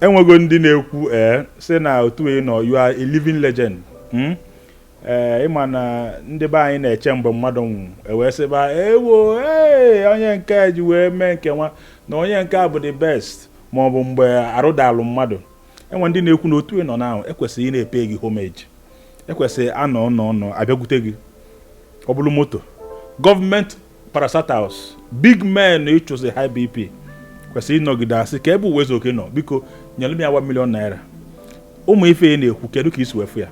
enwego ndị na-ekwu sị na otu nọ you are a living legend. Ịma na ndị be anyị na-eche mgbe mmadụ nwụ ewee sịba ewo onye nke ji wee mee nke nwa na onye nke a bụ the best ma ọ bụ mgbe arụdalụ mmadụ. Enwe ndị na-ekwu na otu nọ n'ahụ ekwesịghị ị na-epe gị homage, ekwesịghị anọ abịagwute gị ọ bụrụ moto gọọmenti parastatals big men ịchụsị high BP kwesịrị ịnọgide asị ka ebe Uwaezuoke nọ biko nyere m ya 1 million naira. Ụmụ ife na-ekwu kedu ka isi wefu ya?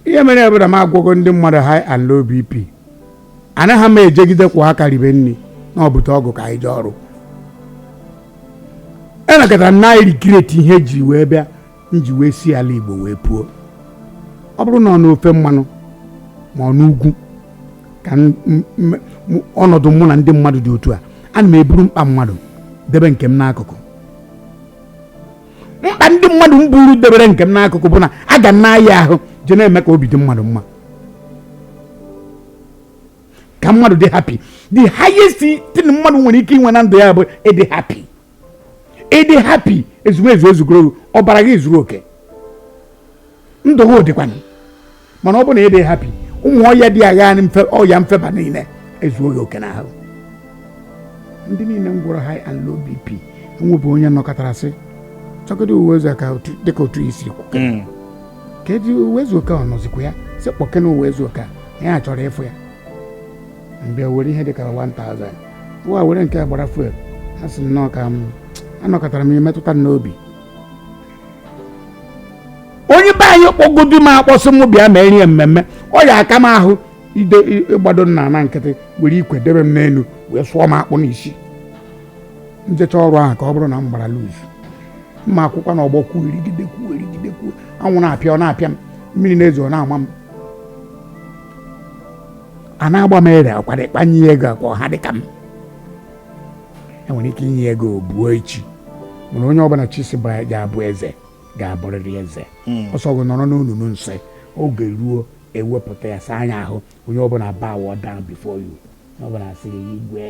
Ihe mere ebe na m agwụgo ndị mmadụ high and low BP anaghị m ejegide kwa aka ribe nri na ọbụta ọgụ ka anyị jee ọrụ enakọta na irikireti ihe ji wee bịa nji wee si ala Igbo wee puo. Ọ bụrụ na ọ n'ofe mmanụ ma ọ n'ugwu ka ọnọdụ mụ na ndị mmadụ dị otu a ana m eburu mkpa mmadụ debe nke m n'akụkụ. Mkpa ndị mmadụ m buru debere nke m n'akụkụ bụ na a ga na-aya ahụ je na-eme ka obi dị mmadụ mma ka mmadụ dị happy. The highest thing mmadụ nwere ike inwe na ndụ ya bụ ịdị happy. Ịdị happy ezumezu ezugoro ọbara gị zuru oke ndụ ha dịkwana mana ọ bụ na ịdị happy ụmụ ọya dị agha ọya mfeba niile ezuoghị oke n'ahụ. Ndị niile m gwọrọ high and low BP enwebụ onye nọkọtara sị chọgide Uwaezuoke dịka otu isi kwụ ka eji Uwaezuoke ọ nọzikwa ya sị kpọke na Uwaezuoke na ya chọrọ ịfụ ya mbịa were ihe dịka 1000 ụwa were nke gbara fuel ha sị nnọọ ka anọkọtara m imetụta n'obi. Onye be anyị kpọgodu m akpọsị m bịa ma erie mmemme ọ ya aka m ahụ ide ịgbado nna na nkịtị were ikwe debe m n'elu wee sụọ m akpụ n'isi njecha ọrụ ahụ ka ọ bụrụ na m gbara luzu mma akwụkwọ na ọgbọ kwuo erigidekwu anwụ na-apịa ọ na-apịa m mmiri na-ezo ọ na-ama m a na-agba m ere ọkwado ịkpanye ego akwa ọha dịka m enwere ike inye ego buo echi mana onye ọbụla chisi ga-abụ eze ga-abụrịrị eze ọsọ gụ nọrọ n'onunu nso oge ruo ewepụta ya saa anya ahụ onye ọbụla bow down before you onye ọbụla sịrị igwe